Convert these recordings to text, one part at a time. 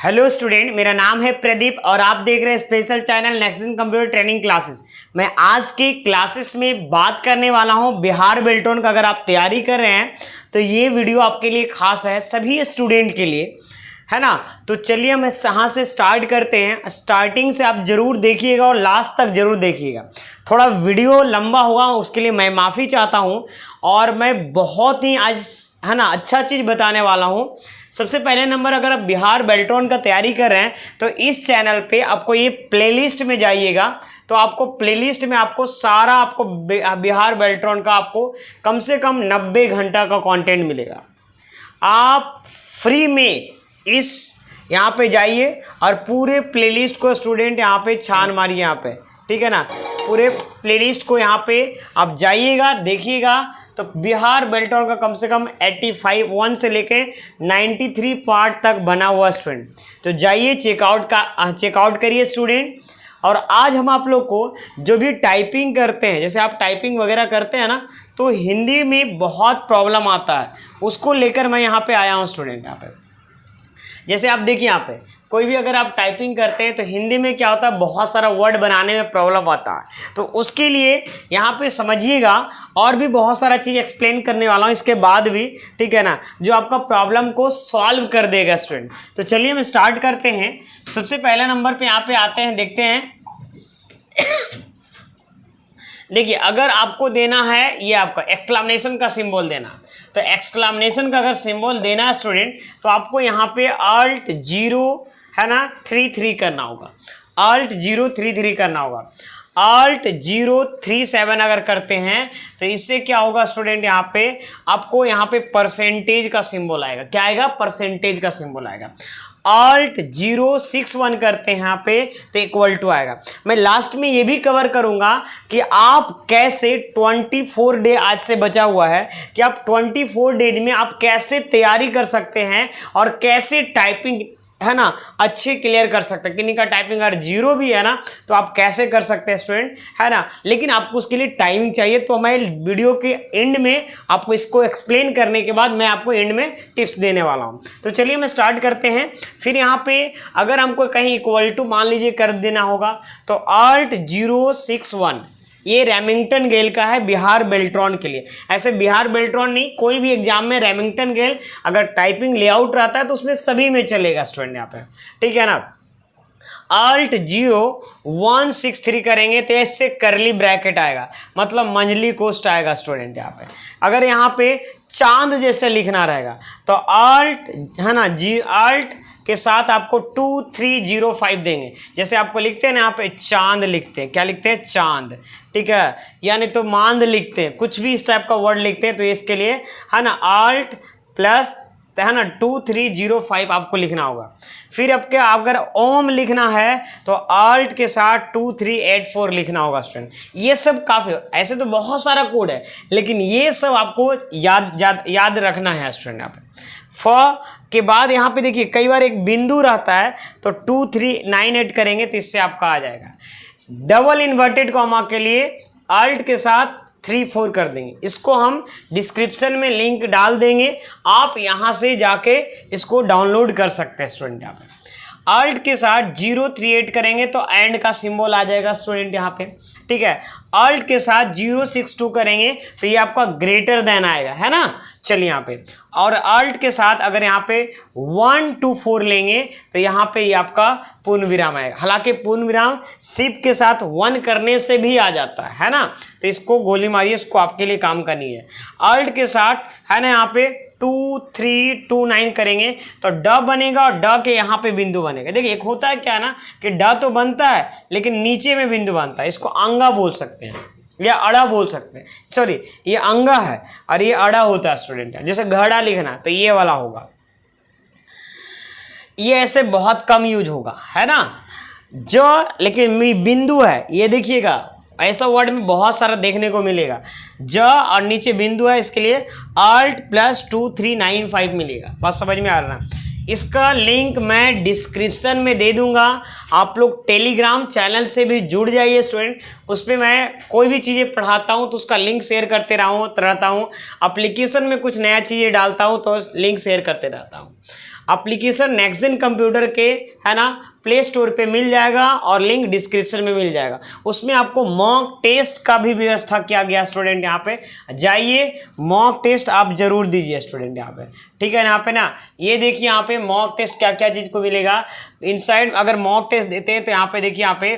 Hello student, मेरा नाम है प्रदीप और आप देख रहे हैं special channel next computer training classes. मैं आज की क्लासेस में बात करने वाला हूं बिहार बेल्टोन का। अगर आप तैयारी कर रहे हैं तो ये वीडियो आपके लिए खास है, सभी स्टूडेंट के लिए, है ना। तो चलिए हम यहाँ से स्टार्ट करते हैं। स्टार्टिंग से आप जरूर देखिएगा और लास्ट तक जरूर देखिएगा। थोड़ा वीडियो लंबा होगा, उसके लिए मैं माफ़ी चाहता हूँ। और मैं बहुत ही आज, है ना, अच्छा चीज़ बताने वाला हूँ। सबसे पहले नंबर, अगर आप बिहार बेल्ट्रॉन का तैयारी कर रहे हैं तो इस चैनल पे आपको ये प्लेलिस्ट में जाइएगा, तो आपको प्लेलिस्ट में आपको सारा आपको बिहार बेल्ट्रॉन का आपको कम से कम 90 घंटा का कंटेंट मिलेगा। आप फ्री में इस यहाँ पे जाइए और पूरे प्लेलिस्ट को स्टूडेंट यहाँ पे छान मारिए, यहाँ पे, ठीक है ना। पूरे प्लेलिस्ट को यहाँ पे आप जाइएगा, देखिएगा, तो बिहार बेल्ट्रॉन का कम से कम 85 1 से लेके 93 पार्ट तक बना हुआ स्टूडेंट। तो जाइए चेकआउट करिए स्टूडेंट। और आज हम आप लोग को जो भी टाइपिंग करते हैं, जैसे आप टाइपिंग वगैरह करते हैं ना, तो हिंदी में बहुत प्रॉब्लम आता है, उसको लेकर मैं यहाँ पे आया हूँ स्टूडेंट। यहाँ पे जैसे आप देखिए, यहाँ पे कोई भी अगर आप टाइपिंग करते हैं तो हिंदी में क्या होता है, बहुत सारा वर्ड बनाने में प्रॉब्लम आता है। तो उसके लिए यहाँ पे समझिएगा, और भी बहुत सारा चीज़ एक्सप्लेन करने वाला हूँ इसके बाद भी, ठीक है ना, जो आपका प्रॉब्लम को सॉल्व कर देगा स्टूडेंट। तो चलिए हम स्टार्ट करते हैं। सबसे पहले नंबर पे यहाँ पे आते हैं, देखते हैं। देखिए, अगर आपको देना है ये आपका एक्सक्लामेशन का सिंबल देना, तो एक्सक्लामेशन का अगर सिंबल देना है स्टूडेंट, तो आपको यहाँ पे Alt 0, है ना, 33 करना होगा। Alt 033 करना होगा। Alt 037 अगर करते हैं तो इससे क्या होगा स्टूडेंट, यहाँ पे आपको यहाँ पे परसेंटेज का सिंबल आएगा। क्या आएगा? परसेंटेज का सिंबल आएगा। Alt 061 करते हैं यहाँ पे तो इक्वल टू आएगा। मैं लास्ट में ये भी कवर करूंगा कि आप कैसे 24 डे आज से बचा हुआ है, कि आप 24 डे में आप कैसे तैयारी कर सकते हैं और कैसे टाइपिंग, है ना, अच्छे क्लियर कर सकते हैं। किन्हीं का टाइपिंग अगर 0 भी है ना, तो आप कैसे कर सकते हैं स्टूडेंट, है ना। लेकिन आपको उसके लिए टाइमिंग चाहिए, तो मैं वीडियो के एंड में आपको इसको एक्सप्लेन करने के बाद मैं आपको एंड में टिप्स देने वाला हूं। तो चलिए हम स्टार्ट करते हैं। फिर यहाँ पे अगर हमको कहीं इक्वल टू मान लीजिए कर देना होगा, तो Alt 061 ये रेमिंगटन गेल का है बिहार बेल्ट्रॉन के लिए। ऐसे बिहार बेल्ट्रॉन नहीं, कोई भी एग्जाम में रेमिंगटन गेल अगर टाइपिंग लेआउट रहता है तो उसमें सभी में चलेगा स्टूडेंट यहाँ पे, ठीक है ना। Alt 0163 करेंगे तो इससे करली ब्रैकेट आएगा, मतलब मंजली कोष्ट आएगा स्टूडेंट यहाँ पे। अगर यहाँ पे चांद जैसे लिखना रहेगा तो Alt, है ना, Alt के साथ आपको 2305 देंगे। जैसे आपको लिखते हैं ना, यहाँ पे चांद लिखते हैं, क्या लिखते हैं? चांद, ठीक है, यानी तो मांद लिखते हैं, कुछ भी इस टाइप का वर्ड लिखते हैं तो इसके लिए, है ना, Alt प्लस, है ना, 2305 आपको लिखना होगा। फिर आपके अगर ओम लिखना है तो Alt के साथ 2384 लिखना होगा स्टूडेंट। ये सब काफ़ी, ऐसे तो बहुत सारा कोड है, लेकिन ये सब आपको याद रखना है स्टूडेंट। यहाँ पे फ के बाद यहाँ पे देखिए कई बार एक बिंदु रहता है, तो 2398 करेंगे तो इससे आपका आ जाएगा। डबल इन्वर्टेड कॉमा के लिए Alt के साथ 34 कर देंगे। इसको हम डिस्क्रिप्शन में लिंक डाल देंगे, आप यहाँ से जाके इसको डाउनलोड कर सकते हैं स्टूडेंट। यहाँ पे Alt के साथ 038 करेंगे तो एंड का सिंबल आ जाएगा स्टूडेंट यहाँ पे, ठीक है। Alt के साथ 062 करेंगे तो ये आपका ग्रेटर देन आएगा, है ना। चलिए यहाँ पे, और Alt के साथ अगर यहाँ पे 124 लेंगे तो यहाँ पे ये आपका पूर्ण विराम आएगा। हालांकि पूर्ण विराम शिफ्ट के साथ 1 करने से भी आ जाता है ना, तो इसको गोली मारिए, इसको आपके लिए काम करनी है। Alt के साथ, है ना, यहाँ पे 2329 करेंगे तो ड बनेगा और ड के यहाँ पे बिंदु बनेगा। देखिए एक होता है क्या ना, कि ड तो बनता है लेकिन नीचे में बिंदु बनता है, इसको अंगा बोल सकते हैं या अड़ा बोल सकते हैं। सॉरी, ये अंगा है और ये अड़ा होता है स्टूडेंट। जैसे घड़ा लिखना तो ये वाला होगा, ये ऐसे बहुत कम यूज होगा, है ना। जो लेकिन बिंदु है, ये देखिएगा ऐसा वर्ड में बहुत सारा देखने को मिलेगा। ज और नीचे बिंदु है, इसके लिए Alt प्लस 2395 मिलेगा। बात समझ में आ रहा है? इसका लिंक मैं डिस्क्रिप्शन में दे दूंगा। आप लोग टेलीग्राम चैनल से भी जुड़ जाइए स्टूडेंट, उस पर मैं कोई भी चीज़ें पढ़ाता हूं तो उसका लिंक शेयर करते रहता हूं। एप्लीकेशन में कुछ नया चीज़ें डालता हूं तो लिंक शेयर करते रहता हूं। एप्लीकेशन नेक्स्ट कंप्यूटर के है ना प्ले स्टोर पे मिल जाएगा और लिंक डिस्क्रिप्शन में मिल जाएगा। उसमें आपको मॉक टेस्ट का भी व्यवस्था किया गया स्टूडेंट, यहाँ पे जाइए मॉक टेस्ट आप जरूर दीजिए स्टूडेंट यहाँ पे, ठीक है। यहाँ पे ना ये देखिए यहाँ पे मॉक टेस्ट क्या क्या चीज़ को मिलेगा इनसाइड। अगर मॉक टेस्ट देते हैं तो यहाँ पे देखिए यहाँ पे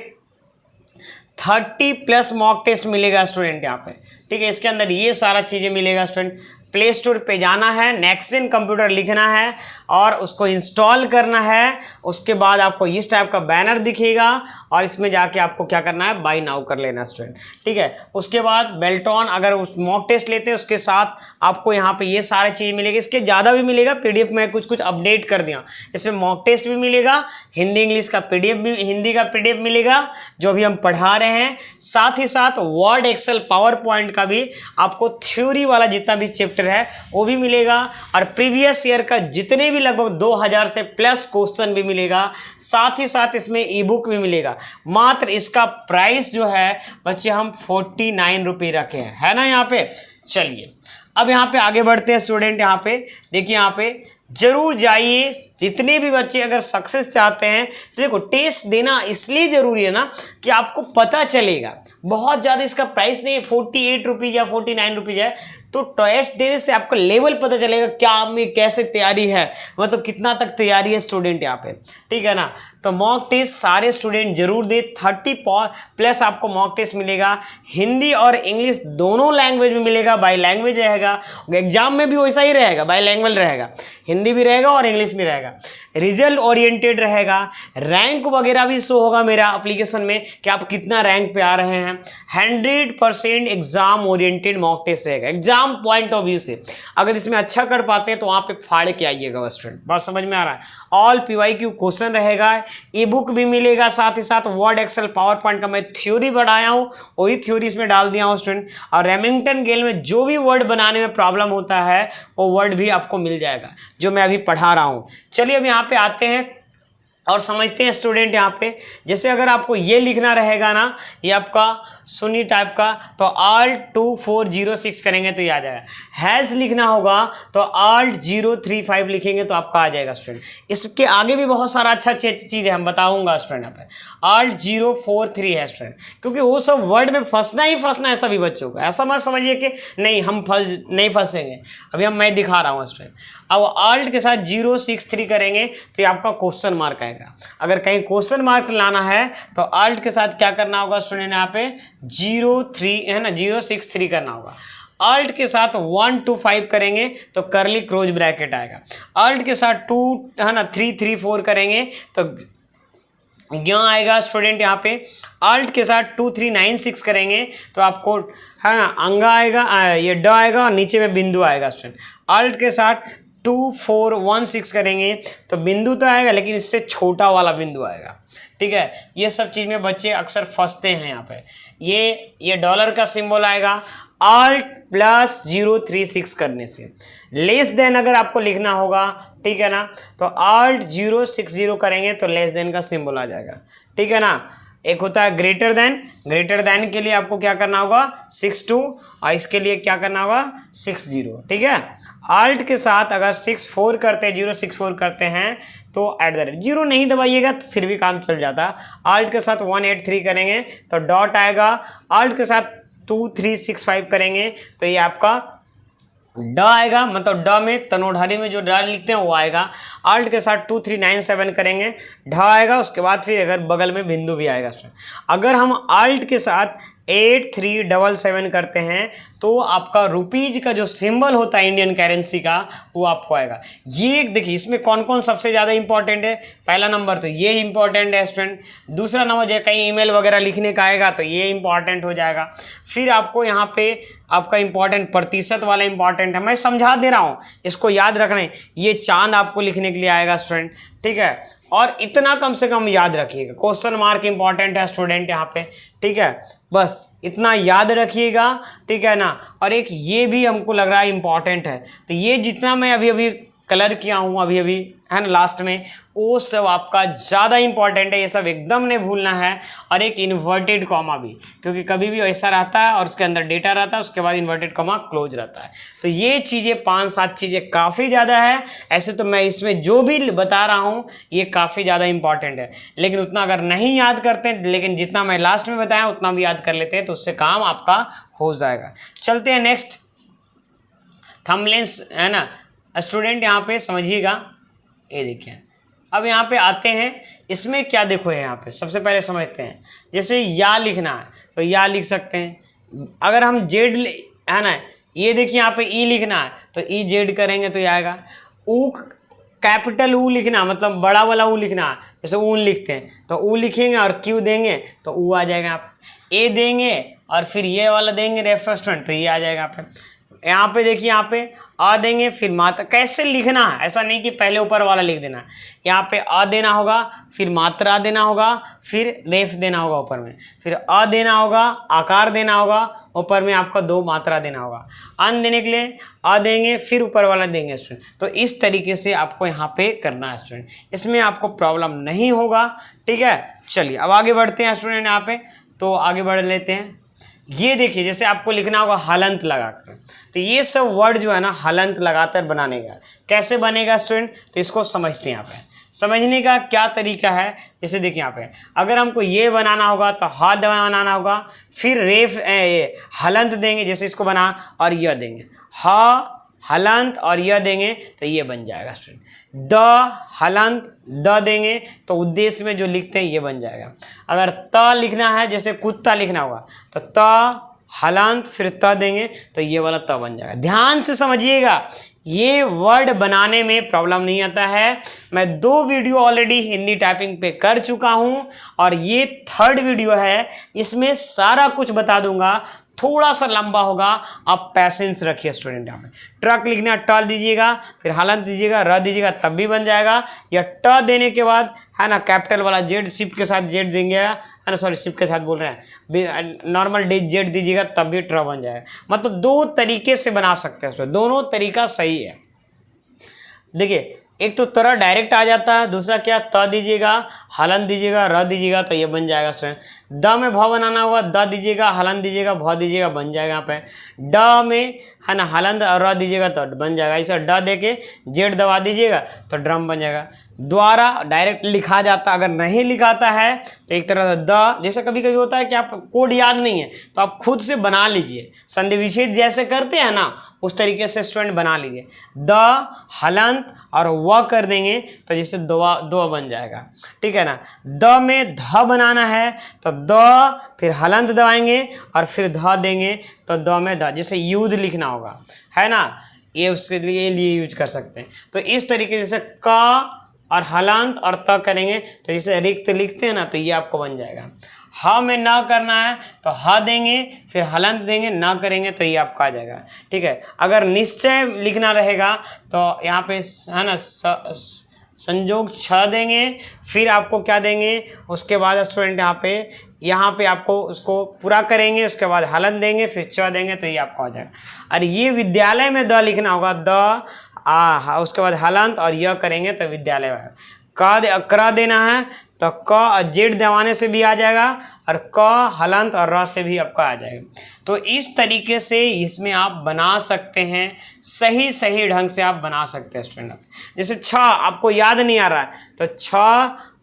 30+ मॉक टेस्ट मिलेगा स्टूडेंट यहाँ पे, ठीक है। इसके अंदर ये सारा चीज़ें मिलेगा स्टूडेंट। प्ले स्टोर पे जाना है, नेक्स्ट कंप्यूटर लिखना है और उसको इंस्टॉल करना है। उसके बाद आपको इस टाइप का बैनर दिखेगा और इसमें जाके आपको क्या करना है, बाय नाउ कर लेना स्टूडेंट, ठीक है। उसके बाद बेल्टॉन अगर उस मॉक टेस्ट लेते हैं उसके साथ आपको यहाँ पे ये सारे चीज़ मिलेगी। इसके ज़्यादा भी मिलेगा, PDF में कुछ अपडेट कर दिया। इसमें मॉक टेस्ट भी मिलेगा, हिंदी इंग्लिश का PDF भी, हिंदी का PDF मिलेगा जो भी हम पढ़ा रहे हैं। साथ ही साथ वर्ड, एक्सेल, पावर पॉइंट का भी आपको थ्योरी वाला जितना भी चैप्टर है वो भी मिलेगा और प्रीवियस ईयर का जितने भी लगभग 2000 से प्लस क्वेश्चन भी मिलेगा। साथ ही साथ इसमें ई बुक भी मिलेगा। मात्र इसका प्राइस जो है बच्चे हम 49 रुपये रखे हैं, है ना यहाँ पे। चलिए अब यहाँ पे आगे बढ़ते हैं स्टूडेंट। यहाँ पे देखिए यहाँ पे जरूर जाइए, जितने भी बच्चे अगर सक्सेस चाहते हैं तो देखो टेस्ट देना इसलिए जरूरी है ना कि आपको पता चलेगा। बहुत ज़्यादा इसका प्राइस नहीं है, 48 रुपीज़ या 49 रुपीज़ है, तो टेस्ट देने से आपको लेवल पता चलेगा क्या में कैसे तैयारी है, मतलब कितना तक तैयारी है स्टूडेंट यहाँ पे, ठीक है ना। तो मॉक टेस्ट सारे स्टूडेंट जरूर दे। 30+ आपको मॉक टेस्ट मिलेगा, हिंदी और इंग्लिश दोनों लैंग्वेज में मिलेगा, बाई लैंग्वेज रहेगा। एग्जाम में भी वैसा ही रहेगा, बाई लैंग्वेज रहेगा, हिंदी भी रहेगा और इंग्लिश भी रहेगा। रिजल्ट ओरिएंटेड रहेगा, रैंक वगैरह भी शो होगा मेरा एप्लीकेशन में कि आप कितना रैंक पे आ रहे हैं। 100% एग्जाम ओरिएंटेड मॉक टेस्ट रहेगा, एग्जाम पॉइंट ऑफ व्यू से। अगर इसमें अच्छा कर पाते हैं तो वहाँ पे फाड़ के आइएगा स्टूडेंट, बात समझ में आ रहा है। ऑल PYQ क्वेश्चन रहेगा, ई बुक भी मिलेगा। साथ ही साथ वर्ड, एक्सेल, पावर पॉइंट का मैं थ्योरी बढ़ाया हूँ, वही थ्योरी इसमें डाल दिया हूँ स्टूडेंट। और रेमिंगटन गेल में जो भी वर्ड बनाने में प्रॉब्लम होता है वो वर्ड भी आपको मिल जाएगा जो मैं अभी पढ़ा रहा हूँ। चलिए अब यहाँ पे आते हैं और समझते हैं स्टूडेंट। यहाँ पे जैसे अगर आपको ये लिखना रहेगा ना, ये आपका सुनी टाइप का, तो Alt 2406 करेंगे तो ये आ जाएगा। हैज़ लिखना होगा तो Alt 035 लिखेंगे तो आपका आ जाएगा स्टूडेंट। इसके आगे भी बहुत सारा अच्छा चीज़ है, हम बताऊंगा स्टूडेंट। यहाँ पे Alt 043 है स्टूडेंट, क्योंकि वो सब वर्ड में फंसना ही फंसना है सभी बच्चों को। ऐसा मत समझिए कि नहीं हम नहीं फंसेंगे, अभी मैं दिखा रहा हूँ स्टूडेंट। अब Alt के साथ 063 करेंगे तो ये आपका क्वेश्चन मार्क आएगा। अगर कहीं क्वेश्चन मार्क लाना है तो Alt के साथ क्या करना होगा स्टूडेंट, यहाँ पे 03 है ना 063 करना होगा। Alt के साथ 1 to 5 करेंगे तो करली क्लोज ब्रैकेट आएगा। Alt के साथ 2 है ना 3 3 4 करेंगे तो यहाँ आएगा स्टूडेंट। यहाँ पे Alt के साथ 2 3 9 6 करेंगे तो आपको है ना अंगा आएगा, ये ड आएगा और नीचे में बिंदु आएगा स्टूडेंट। Alt के साथ 2 4 1 6 करेंगे तो बिंदु तो आएगा लेकिन इससे छोटा वाला बिंदु आएगा, ठीक है। ये सब चीज़ में बच्चे अक्सर फंसते हैं। यहाँ पे ये डॉलर का सिंबल आएगा Alt + 036 करने से। लेस देन अगर आपको लिखना होगा, ठीक है ना, तो Alt 060 करेंगे तो लेस देन का सिंबल आ जाएगा, ठीक है ना। एक होता है ग्रेटर देन के लिए आपको क्या करना होगा 62 और इसके लिए क्या करना होगा 60, ठीक है। Alt के साथ अगर 64 करते हैं 064 करते हैं तो @ 0 नहीं दबाइएगा तो फिर भी काम चल जाता। Alt के साथ 183 करेंगे तो डॉट आएगा। Alt के साथ 2365 करेंगे तो ये आपका ड आएगा, मतलब ड में तनोढ़ारी में जो ड लिखते हैं वो आएगा। Alt के साथ 2397 करेंगे ढ आएगा, उसके बाद फिर अगर बगल में बिंदु भी आएगा। अगर हम Alt के साथ 8377 करते हैं तो आपका रुपीज का जो सिंबल होता है इंडियन करेंसी का वो आपको आएगा। ये देखिए इसमें कौन कौन सबसे ज़्यादा इंपॉर्टेंट है। पहला नंबर तो ये इंपॉर्टेंट है स्टूडेंट। दूसरा नंबर जो कहीं ईमेल वगैरह लिखने का आएगा तो ये इंपॉर्टेंट हो जाएगा। फिर आपको यहाँ पे आपका इंपॉर्टेंट प्रतिशत वाला इंपॉर्टेंट है, मैं समझा दे रहा हूँ, इसको याद रखना है। ये चांद आपको लिखने के लिए आएगा स्टूडेंट, ठीक है। और इतना कम से कम याद रखिएगा, क्वेश्चन मार्क इंपॉर्टेंट है स्टूडेंट यहाँ पे, ठीक है। बस इतना याद रखिएगा, ठीक है ना। और एक ये भी हमको लग रहा है इंपॉर्टेंट है, तो ये जितना मैं अभी कलर किया हूँ अभी अभी, है ना, लास्ट में, वो सब आपका ज़्यादा इंपॉर्टेंट है, ये सब एकदम नहीं भूलना है। और एक इन्वर्टेड कॉमा भी, क्योंकि कभी भी ऐसा रहता है और उसके अंदर डेटा रहता है, उसके बाद इन्वर्टेड कॉमा क्लोज रहता है। तो ये चीज़ें 5-7 चीज़ें काफ़ी ज़्यादा है। ऐसे तो मैं इसमें जो भी बता रहा हूँ ये काफ़ी ज़्यादा इंपॉर्टेंट है, लेकिन उतना अगर नहीं याद करते, लेकिन जितना मैं लास्ट में बताया उतना भी याद कर लेते हैं तो उससे काम आपका हो जाएगा। चलते हैं नेक्स्ट, थंबनेल्स, है ना स्टूडेंट, यहाँ पे समझिएगा। ये देखिए, अब यहाँ पे आते हैं, इसमें क्या देखो है, यहाँ पे सबसे पहले समझते हैं। जैसे या लिखना है तो या लिख सकते हैं। अगर हम जेड, है ना, ये देखिए यहाँ पे ई लिखना है तो ई जेड करेंगे तो ये आएगा। ऊ, कैपिटल ऊ लिखना, मतलब बड़ा वाला ऊ लिखना है, जैसे ऊन लिखते हैं तो ऊ लिखेंगे और क्यू देंगे तो ऊ आ जाएगा यहाँ पे। ए देंगे और फिर ये वाला देंगे रेफरेंस तो ये आ जाएगा यहाँ पे। यहाँ पे देखिए, यहाँ पे आ देंगे, फिर मात्रा कैसे लिखना है, ऐसा नहीं कि पहले ऊपर वाला लिख देना है। यहाँ पे आ देना होगा, फिर मात्रा देना होगा, फिर रेफ देना होगा ऊपर में, फिर आ देना होगा, आकार देना होगा, ऊपर में आपका 2 मात्रा देना होगा। अन देने के लिए आ देंगे, फिर ऊपर वाला देंगे स्टूडेंट। तो इस तरीके से आपको यहाँ पे करना है स्टूडेंट, इसमें आपको प्रॉब्लम नहीं होगा, ठीक है। चलिए अब आगे बढ़ते हैं स्टूडेंट, यहाँ पे तो आगे बढ़ लेते हैं। ये देखिए, जैसे आपको लिखना होगा हलंत लगाकर, तो ये सब वर्ड जो है ना हलंत लगाकर बनाने का, कैसे बनेगा स्टूडेंट, तो इसको समझते हैं। यहाँ पे समझने का क्या तरीका है, जैसे देखिए यहाँ पे अगर हमको ये बनाना होगा तो हा बनाना होगा, फिर रेफ हलंत देंगे, जैसे इसको बना और यह देंगे, हा हलंत और यह देंगे तो ये बन जाएगा स्टूडेंट। द हलंत द देंगे तो उद्देश्य में जो लिखते हैं ये बन जाएगा। अगर त लिखना है, जैसे कुत्ता लिखना होगा तो त हलंत फिर त देंगे तो ये वाला त बन जाएगा। ध्यान से समझिएगा, ये वर्ड बनाने में प्रॉब्लम नहीं आता है। मैं 2 वीडियो ऑलरेडी हिंदी टाइपिंग पे कर चुका हूँ और ये 3rd वीडियो है, इसमें सारा कुछ बता दूंगा। थोड़ा सा लंबा होगा, आप पैसेंस रखिए स्टूडेंट। यहाँ पे ट्रक लिखना ट दीजिएगा, फिर हलंत दीजिएगा, र दीजिएगा, तब भी बन जाएगा। या ट देने के बाद, है ना, कैपिटल वाला जेड शिफ्ट के साथ जेड देंगे, है ना, सॉरी शिफ्ट के साथ बोल रहे हैं, नॉर्मल जेड दीजिएगा तब भी ट्र बन जाएगा। मतलब 2 तरीके से बना सकते हैं स्टूडेंट, दोनों तरीका सही है। देखिए, एक तो तरह डायरेक्ट आ जाता है, दूसरा क्या, त दीजिएगा, हलन दीजिएगा, र दीजिएगा तो ये बन जाएगा स्टूडेंट। द में भ बनाना होगा, द दीजिएगा, हलन दीजिएगा, भ दीजिएगा, बन जाएगा। यहाँ पे ड में, है ना, हलन और र दीजिएगा तो बन जाएगा। इसे ड दे के जेड दबा दीजिएगा तो ड्रम बन जाएगा। द्वारा डायरेक्ट लिखा जाता, अगर नहीं लिखाता है तो एक तरह से द, जैसे कभी कभी होता है कि आप कोड याद नहीं है तो आप खुद से बना लीजिए, संधि विच्छेद जैसे करते हैं ना उस तरीके से स्टूडेंट बना लीजिए। द हलंत और व कर देंगे तो जैसे दो बन जाएगा, ठीक है ना। द में ध बनाना है तो द फिर हलंत दबाएंगे और फिर ध देंगे तो द में द, जैसे युद्ध लिखना होगा, है ना, ये उसके लिए यूज कर सकते हैं। तो इस तरीके से क और हलंत और त करेंगे तो जैसे रिक्त लिखते हैं ना तो ये आपको बन जाएगा। ह में न करना है तो ह देंगे, फिर हलंत देंगे, न करेंगे तो ये आपका आ जाएगा, ठीक है। अगर निश्चय लिखना रहेगा तो यहाँ पे, है ना, संयोग छ देंगे, फिर आपको क्या देंगे, उसके बाद स्टूडेंट यहाँ पे आपको उसको पूरा करेंगे, उसके बाद हलन देंगे, फिर च देंगे तो ये आपका हो जाएगा। और ये विद्यालय में द लिखना होगा, द उसके बाद हलंत और यह करेंगे तो विद्यालय में। क देना है तो क जेड दबाने से भी आ जाएगा और क हलंत और र से भी आपका आ जाएगा। तो इस तरीके से इसमें आप बना सकते हैं, सही ढंग से आप बना सकते हैं स्टूडेंट। जैसे छ आपको याद नहीं आ रहा है तो छ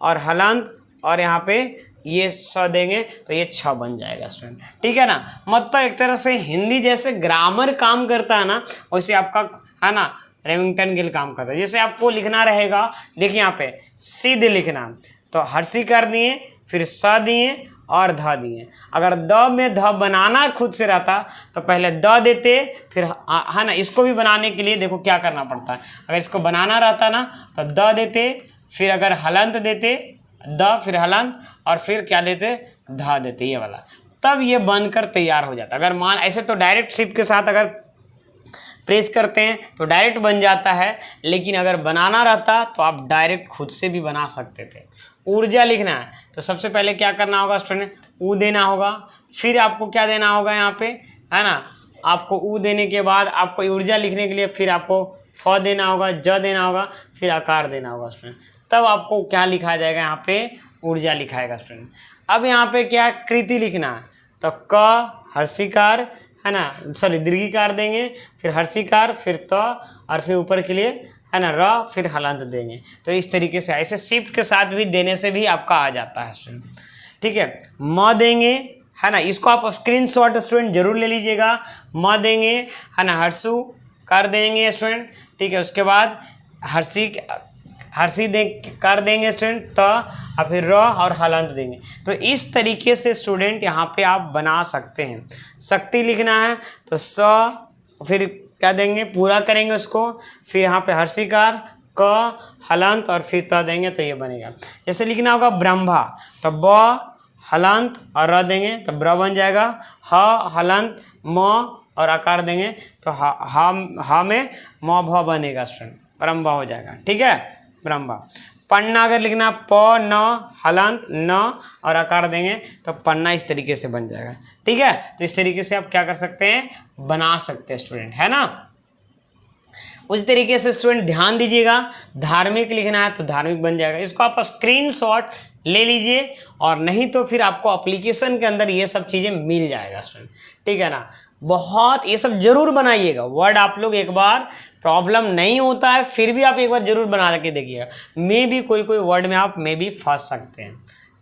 और हलंत और यहाँ पे ये स देंगे तो ये छ बन जाएगा स्टूडेंट, ठीक है ना। मतलब एक तरह से हिंदी जैसे ग्रामर काम करता है ना, वैसे आपका, है ना, रेमिंगटन गिल काम करता है। जैसे आपको लिखना रहेगा, देखिए यहाँ पे सिद्ध लिखना तो हर्षी कर दिए, फिर स दिए और ध दिए। अगर द में ध बनाना खुद से रहता तो पहले द देते, फिर, है ना, इसको भी बनाने के लिए देखो क्या करना पड़ता है। अगर इसको बनाना रहता ना तो द देते, फिर अगर हलंत देते, द फिर हलंत और फिर क्या देते, ध देते, ये वाला, तब ये बनकर तैयार हो जाता। अगर मान ऐसे तो डायरेक्ट शिफ्ट के साथ अगर प्रेस करते हैं तो डायरेक्ट बन जाता है, लेकिन अगर बनाना रहता तो आप डायरेक्ट खुद से भी बना सकते थे। ऊर्जा लिखना है तो सबसे पहले क्या करना होगा स्टूडेंट, ऊ देना होगा, फिर आपको क्या देना होगा यहाँ पे, है ना, आपको ऊ देने के बाद आपको ऊर्जा लिखने के लिए फिर आपको फ देना होगा, ज देना होगा, फिर आकार देना होगा स्टूडेंट, तब आपको क्या लिखा जाएगा, यहाँ पे ऊर्जा लिखाएगा स्टूडेंट। अब यहाँ पे क्या कृति लिखना है, तो क हर्षिकार है ना, सॉरी दीर्घिकार देंगे, फिर हर्षिकार, फिर त, और फिर ऊपर के लिए है ना र, फिर हलंत देंगे। तो इस तरीके से ऐसे शिफ्ट के साथ भी देने से भी आपका आ जाता है स्टूडेंट। ठीक है, म देंगे है ना, इसको आप स्क्रीनशॉट स्टूडेंट जरूर ले लीजिएगा। म देंगे है ना, हर्षु कर देंगे स्टूडेंट। ठीक है, उसके बाद हर्षी कर देंगे स्टूडेंट, त और फिर र और हलंत देंगे। तो इस तरीके से स्टूडेंट यहाँ पे आप बना सकते हैं। शक्ति लिखना है तो स, फिर क्या देंगे, पूरा करेंगे उसको, फिर यहाँ पे हर्षिकार, क, हलंत और फिर त देंगे, तो ये बनेगा। जैसे लिखना होगा ब्रह्मा, तो ब हलंत और र देंगे तो ब्र बन जाएगा। ह हलंत म और आकार देंगे तो ह में म भ बनेगा स्टूडेंट, ब्रह्मा हो जाएगा। ठीक है, ब्रह्मा। पन्ना अगर लिखना प न हलंत न और आकार देंगे तो पन्ना इस तरीके से बन जाएगा। ठीक है, तो इस तरीके से आप क्या कर सकते हैं, बना सकते हैं स्टूडेंट, है ना। उस तरीके से स्टूडेंट ध्यान दीजिएगा, धार्मिक लिखना है तो धार्मिक बन जाएगा। इसको आप स्क्रीनशॉट ले लीजिए, और नहीं तो फिर आपको एप्लीकेशन के अंदर ये सब चीज़ें मिल जाएगा स्टूडेंट। ठीक है ना, बहुत ये सब जरूर बनाइएगा। वर्ड आप लोग एक बार प्रॉब्लम नहीं होता है फिर भी आप एक बार जरूर बना के देखिएगा, मे भी कोई वर्ड में आप मे भी फंस सकते हैं।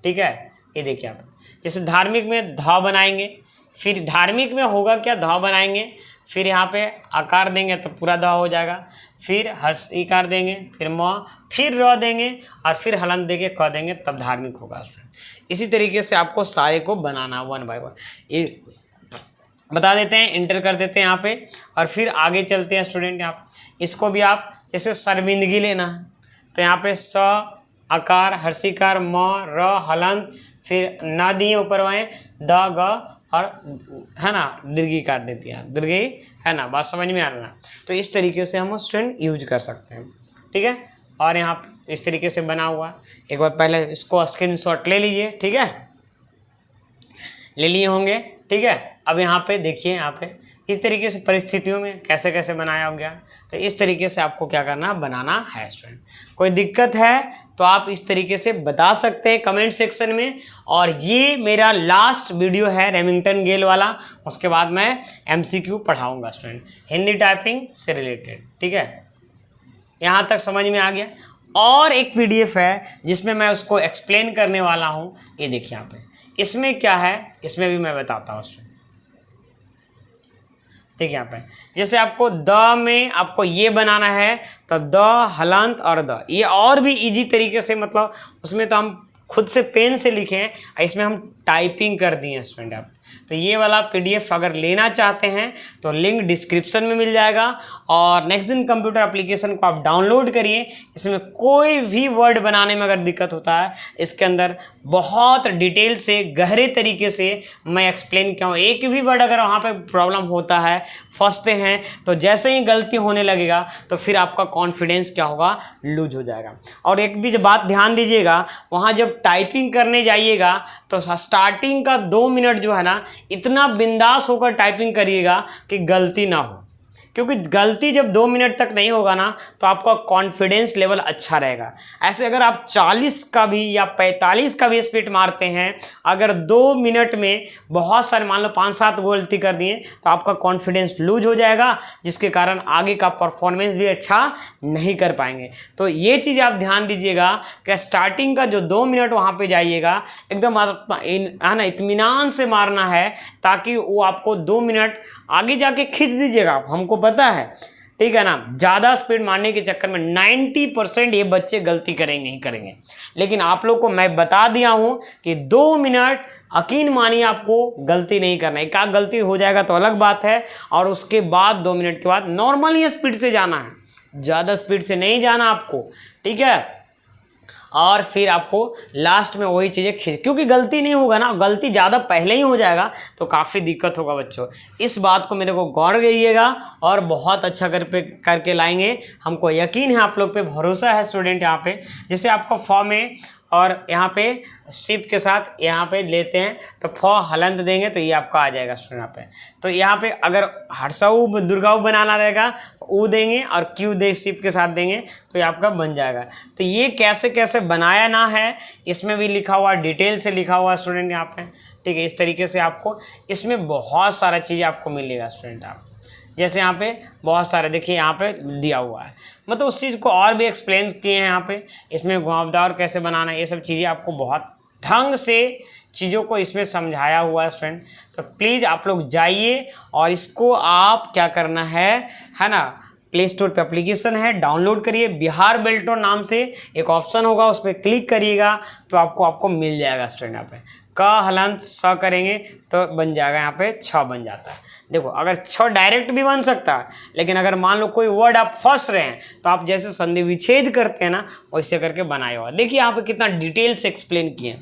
ठीक है, ये देखिए आप जैसे धार्मिक में ध बनाएंगे, फिर धार्मिक में होगा क्या, ध बनाएंगे, फिर यहाँ पे आकार देंगे तो पूरा ध हो जाएगा, फिर हर्षिकार देंगे, फिर म, फिर र देंगे और फिर हलंत देंगे, क देंगे, तब धार्मिक होगा स्टूडेंट। इसी तरीके से आपको सारे को बनाना 1 बाय 1 ये बता देते हैं, इंटर कर देते हैं यहाँ पे, और फिर आगे चलते हैं स्टूडेंट। यहाँ पे इसको भी आप जैसे शर्मिंदगी लेना है तो यहाँ पे स आकार हर्षिकार म र हलंत, फिर न दिए ऊपर वाए द ग और है ना दीर्घिकार देती है, दीर्घी है ना, बात समझ में आ रहा है। तो इस तरीके से हम स्टूडेंट यूज कर सकते हैं। ठीक है, और यहाँ पे इस तरीके से बना हुआ, एक बार पहले इसको स्क्रीनशॉट ले लीजिए। ठीक है, ले लिए होंगे। ठीक है, अब यहाँ पे देखिए, यहाँ पे इस तरीके से परिस्थितियों में कैसे कैसे बनाया हो गया। तो इस तरीके से आपको क्या करना, बनाना है स्टूडेंट। कोई दिक्कत है तो आप इस तरीके से बता सकते हैं कमेंट सेक्शन में। और ये मेरा लास्ट वीडियो है रेमिंगटन गेल वाला, उसके बाद मैं MCQ पढ़ाऊँगा स्टूडेंट, हिंदी टाइपिंग से रिलेटेड। ठीक है, यहाँ तक समझ में आ गया। और एक PDF है जिसमें मैं उसको एक्सप्लेन करने वाला हूँ, ये देखिए यहाँ पे, इसमें क्या है इसमें भी मैं बताता हूँ स्टूडेंट। देखिए यहाँ पे जैसे आपको द में आपको ये बनाना है तो द हलंत और द, ये और भी इजी तरीके से, मतलब उसमें तो हम खुद से पेन से लिखे हैं, इसमें हम टाइपिंग कर दिए स्टूडेंट। आप तो ये वाला PDF अगर लेना चाहते हैं तो लिंक डिस्क्रिप्शन में मिल जाएगा, और नेक्स्ट कंप्यूटर एप्लीकेशन को आप डाउनलोड करिए। इसमें कोई भी वर्ड बनाने में अगर दिक्कत होता है, इसके अंदर बहुत डिटेल से गहरे तरीके से मैं एक्सप्लेन किया हूँ। एक भी वर्ड अगर वहाँ पे प्रॉब्लम होता है, फंसते हैं, तो जैसे ही गलती होने लगेगा तो फिर आपका कॉन्फिडेंस क्या होगा, लूज हो जाएगा। और एक भी बात ध्यान दीजिएगा, वहाँ जब टाइपिंग करने जाइएगा तो स्टार्टिंग का 2 मिनट जो है ना, इतना बिंदास होकर टाइपिंग करिएगा कि गलती ना हो, क्योंकि गलती जब 2 मिनट तक नहीं होगा ना तो आपका कॉन्फिडेंस लेवल अच्छा रहेगा। ऐसे अगर आप 40 का भी या 45 का भी स्पीड मारते हैं, अगर 2 मिनट में बहुत सारे मान लो 5-7 गलती कर दिए तो आपका कॉन्फिडेंस लूज हो जाएगा, जिसके कारण आगे का परफॉर्मेंस भी अच्छा नहीं कर पाएंगे। तो ये चीज़ आप ध्यान दीजिएगा कि स्टार्टिंग का जो 2 मिनट वहाँ पर जाइएगा, एकदम है ना इत्मीनान से मारना है, ताकि वो आपको 2 मिनट आगे जाके खींच दीजिएगा। हमको पता है, ठीक है ना, ज़्यादा स्पीड मारने के चक्कर में 90% ये बच्चे गलती करेंगे ही करेंगे। लेकिन आप लोग को मैं बता दिया हूँ कि 2 मिनट यकीन मानिए आपको गलती नहीं करना है। एक आध गलती हो जाएगा तो अलग बात है, और उसके बाद 2 मिनट के बाद नॉर्मल ही स्पीड से जाना है, ज़्यादा स्पीड से नहीं जाना आपको। ठीक है, और फिर आपको लास्ट में वही चीज़ें खींच, क्योंकि गलती नहीं होगा ना, गलती ज़्यादा पहले ही हो जाएगा तो काफ़ी दिक्कत होगा बच्चों। इस बात को मेरे को गौर करिएगा और बहुत अच्छा करके लाएंगे। हमको यकीन है, आप लोग पे भरोसा है स्टूडेंट। यहाँ पे जैसे आपका फॉर्म में और यहाँ पे शिफ्ट के साथ यहाँ पे लेते हैं तो फ हलंत देंगे तो ये आपका आ जाएगा स्टूडेंट यहाँ पे। तो यहाँ पे अगर हर्षऊ दुर्गाऊ बनाना रहेगा ऊ देंगे और क्यू दे शिफ्ट के साथ देंगे तो ये आपका बन जाएगा। तो ये कैसे कैसे बनाया ना है इसमें भी लिखा हुआ, डिटेल से लिखा हुआ स्टूडेंट यहाँ पे, ठीक है। इस तरीके से आपको इसमें बहुत सारा चीज़ आपको मिलेगा स्टूडेंट। आप जैसे यहाँ पे बहुत सारे देखिए यहाँ पे दिया हुआ है, मतलब उस चीज़ को और भी एक्सप्लेन किए हैं यहाँ पे। इसमें घुमावदार कैसे बनाना है ये सब चीज़ें आपको बहुत ढंग से चीज़ों को इसमें समझाया हुआ है स्टूडेंट। तो प्लीज़ आप लोग जाइए और इसको आप क्या करना है ना, प्ले स्टोर पे एप्लीकेशन है, डाउनलोड करिए। बिहार बेल्टोन नाम से एक ऑप्शन होगा, उस पर क्लिक करिएगा तो आपको मिल जाएगा स्टूडेंट। यहाँ पे क हलंत स करेंगे तो बन जाएगा, यहाँ पे छ बन जाता है। देखो अगर छ डायरेक्ट भी बन सकता है, लेकिन अगर मान लो कोई वर्ड आप फंस रहे हैं तो आप जैसे संधि विच्छेद करते हैं ना वैसे करके बनाए हुआ। देखिए यहाँ पे कितना डिटेल से एक्सप्लेन किए हैं।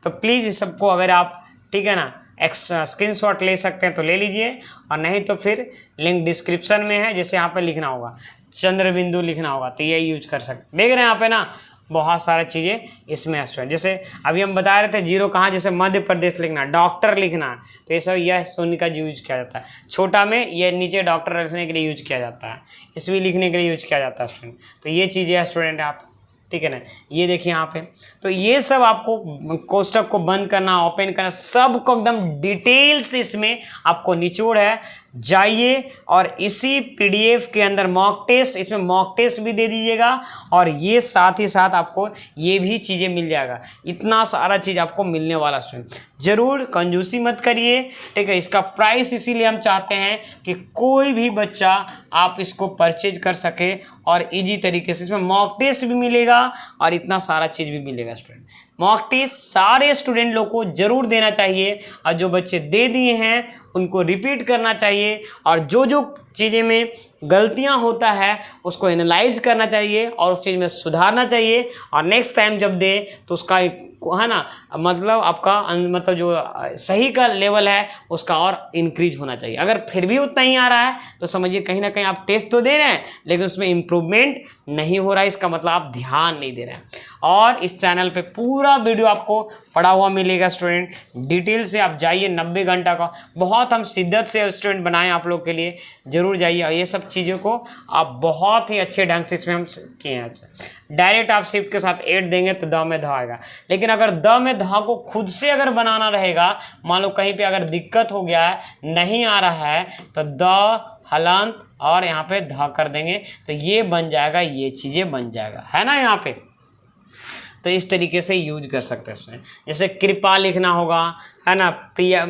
तो प्लीज़ इस सबको अगर आप, ठीक है ना, स्क्रीनशॉट ले सकते हैं तो ले लीजिए, और नहीं तो फिर लिंक डिस्क्रिप्शन में है, जैसे यहाँ पे लिखना होगा चंद्र बिंदु लिखना होगा तो ये यूज कर सकते। देख रहे हैं यहाँ पे ना बहुत सारी चीज़ें इसमें है। जैसे अभी हम बता रहे थे जीरो कहाँ, जैसे मध्य प्रदेश लिखना, डॉक्टर लिखना, तो ये सब यह शून्य का यूज किया जाता है। छोटा में ये नीचे डॉक्टर रखने के लिए यूज किया जाता है, इसमें लिखने के लिए यूज किया जाता है स्टूडेंट। तो ये चीज़ें है स्टूडेंट आप, ठीक है ना। ये देखिए यहाँ पे, तो ये सब आपको कोष्टक को बंद करना, ओपन करना, सब को एकदम डिटेल से इसमें आपको निचोड़ है। जाइए और इसी पीडीएफ के अंदर मॉक टेस्ट, इसमें मॉक टेस्ट भी दे दीजिएगा, और ये साथ ही साथ आपको ये भी चीज़ें मिल जाएगा। इतना सारा चीज़ आपको मिलने वाला स्टूडेंट, ज़रूर कंजूसी मत करिए, ठीक है। इसका प्राइस इसीलिए हम चाहते हैं कि कोई भी बच्चा आप इसको परचेज कर सके और इजी तरीके से। इसमें मॉक टेस्ट भी मिलेगा और इतना सारा चीज़ भी मिलेगा स्टूडेंट। मॉक टेस्ट सारे स्टूडेंट लोग को जरूर देना चाहिए, और जो बच्चे दे दिए हैं उनको रिपीट करना चाहिए, और जो जो चीज़ें में गलतियां होता है उसको एनालाइज करना चाहिए और उस चीज़ में सुधारना चाहिए, और नेक्स्ट टाइम जब दे तो उसका है ना, मतलब आपका मतलब जो सही का लेवल है उसका और इंक्रीज होना चाहिए। अगर फिर भी उतना ही आ रहा है तो समझिए कहीं ना कहीं आप टेस्ट तो दे रहे हैं लेकिन उसमें इम्प्रूवमेंट नहीं हो रहा है, इसका मतलब आप ध्यान नहीं दे रहे हैं। और इस चैनल पे पूरा वीडियो आपको पढ़ा हुआ मिलेगा स्टूडेंट, डिटेल से। आप जाइए, 90 घंटा का बहुत हम शिद्दत से स्टूडेंट बनाए आप लोग के लिए, जरूर जाइए। और ये सब चीज़ों को आप बहुत ही अच्छे ढंग से इसमें हम किए हैं। डायरेक्ट आप शिफ्ट के साथ 8 देंगे तो द में ध आएगा, लेकिन अगर द में ध को खुद से अगर बनाना रहेगा, मान लो कहीं पे अगर दिक्कत हो गया है, नहीं आ रहा है, तो द हलंत और यहाँ पे ध कर देंगे तो ये बन जाएगा, ये चीज़ें बन जाएगा, है ना यहाँ पे। तो इस तरीके से यूज कर सकते हैं। जैसे कृपा लिखना होगा, है ना, प्रिया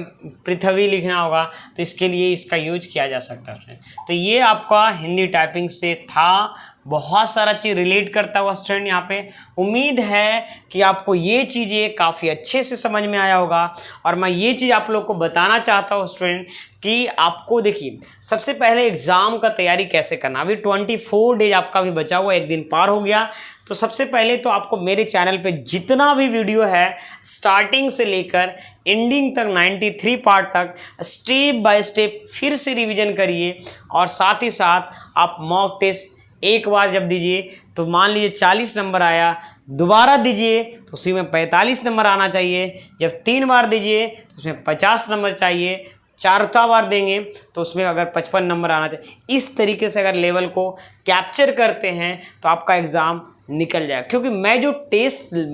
पृथ्वी लिखना होगा, तो इसके लिए इसका यूज किया जा सकता है। तो ये आपका हिंदी टाइपिंग से था, बहुत सारा चीज़ रिलेट करता हुआ स्टूडेंट यहाँ पे। उम्मीद है कि आपको ये चीज़ें काफ़ी अच्छे से समझ में आया होगा, और मैं ये चीज़ आप लोग को बताना चाहता हूँ स्टूडेंट कि आपको देखिए सबसे पहले एग्ज़ाम का तैयारी कैसे करना। अभी 24 डेज आपका भी बचा हुआ, एक दिन पार हो गया। तो सबसे पहले तो आपको मेरे चैनल पे जितना भी वीडियो है स्टार्टिंग से लेकर एंडिंग तक 93 पार्ट तक स्टेप बाय स्टेप फिर से रिवीजन करिए, और साथ ही साथ आप मॉक टेस्ट एक बार जब दीजिए तो मान लीजिए 40 नंबर आया, दोबारा दीजिए तो उसी में 45 नंबर आना चाहिए। जब 3 बार दीजिए तो उसमें 50 नंबर चाहिए, चौथा बार देंगे तो उसमें अगर 55 नंबर आना चाहिए। इस तरीके से अगर लेवल को कैप्चर करते हैं तो आपका एग्ज़ाम निकल जाए। क्योंकि मैं जो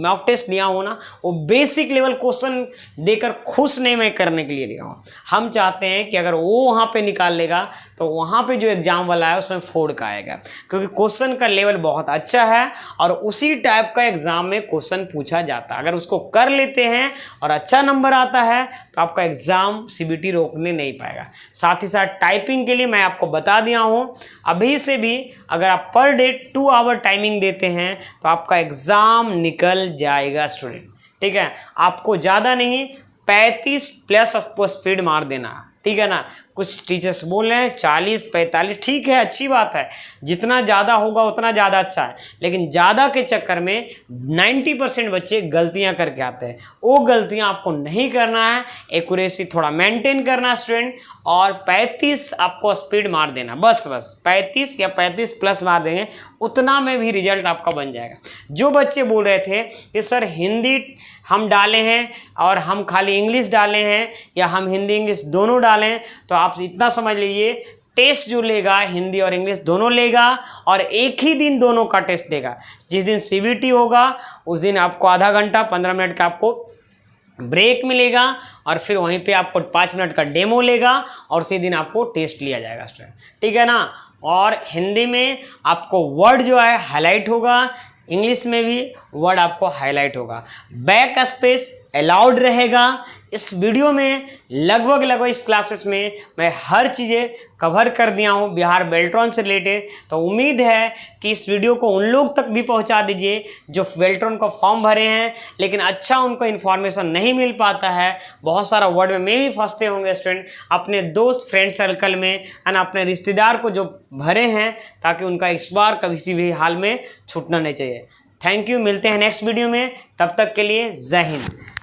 मॉक टेस्ट लिया हूँ ना, वो बेसिक लेवल क्वेश्चन देकर खुश नहीं मैं करने के लिए लिया हूँ। हम चाहते हैं कि अगर वो वहाँ पे निकाल लेगा तो वहाँ पे जो एग्ज़ाम वाला है उसमें 4 का आएगा, क्योंकि क्वेश्चन का लेवल बहुत अच्छा है और उसी टाइप का एग्ज़ाम में क्वेश्चन पूछा जाता है। अगर उसको कर लेते हैं और अच्छा नंबर आता है तो आपका एग्ज़ाम CBT रोकने नहीं पाएगा। साथ ही साथ टाइपिंग के लिए मैं आपको बता दिया हूँ, अभी से भी अगर आप पर डे 2 आवर टाइमिंग देते हैं तो आपका एग्ज़ाम निकल जाएगा स्टूडेंट, ठीक है। आपको ज़्यादा नहीं 35 प्लस आपको स्पीड मार देना, ठीक है ना। कुछ टीचर्स बोल रहे हैं 40 45, ठीक है, अच्छी बात है, जितना ज़्यादा होगा उतना ज़्यादा अच्छा है, लेकिन ज़्यादा के चक्कर में 90% बच्चे गलतियां करके आते हैं। वो गलतियां आपको नहीं करना है, एक्यूरेसी थोड़ा मेंटेन करना स्टूडेंट, और 35 आपको स्पीड मार देना, बस 35 या 35 प्लस मार देंगे, उतना में भी रिजल्ट आपका बन जाएगा। जो बच्चे बोल रहे थे कि सर हिंदी हम डाले हैं और हम खाली इंग्लिश डाले हैं, या हम हिंदी इंग्लिश दोनों डालें, तो आप इतना समझ लीजिए, टेस्ट जो लेगा हिंदी और इंग्लिश दोनों लेगा, और एक ही दिन दोनों का टेस्ट देगा। जिस दिन सीबीटी होगा उस दिन आपको आधा घंटा 15 मिनट का आपको ब्रेक मिलेगा, और फिर वहीं पे आपको 5 मिनट का डेमो लेगा, और उसी दिन आपको टेस्ट लिया जाएगा स्टूडेंट, ठीक है ना। और हिंदी में आपको वर्ड जो है हाईलाइट होगा, इंग्लिश में भी वर्ड आपको हाईलाइट होगा, बैक स्पेस अलाउड रहेगा। इस वीडियो में लगभग इस क्लासेस में मैं हर चीज़ें कवर कर दिया हूँ बिहार बेल्ट्रॉन से रिलेटेड। तो उम्मीद है कि इस वीडियो को उन लोग तक भी पहुँचा दीजिए जो बेल्ट्रॉन का फॉर्म भरे हैं, लेकिन अच्छा उनको इन्फॉर्मेशन नहीं मिल पाता है, बहुत सारा वर्ड में भी फंसते होंगे स्टूडेंट, अपने दोस्त फ्रेंड सर्कल में एंड अपने रिश्तेदार को जो भरे हैं, ताकि उनका इस बार किसी भी हाल में छूटना नहीं चाहिए। थैंक यू, मिलते हैं नेक्स्ट वीडियो में, तब तक के लिए जय हिंद।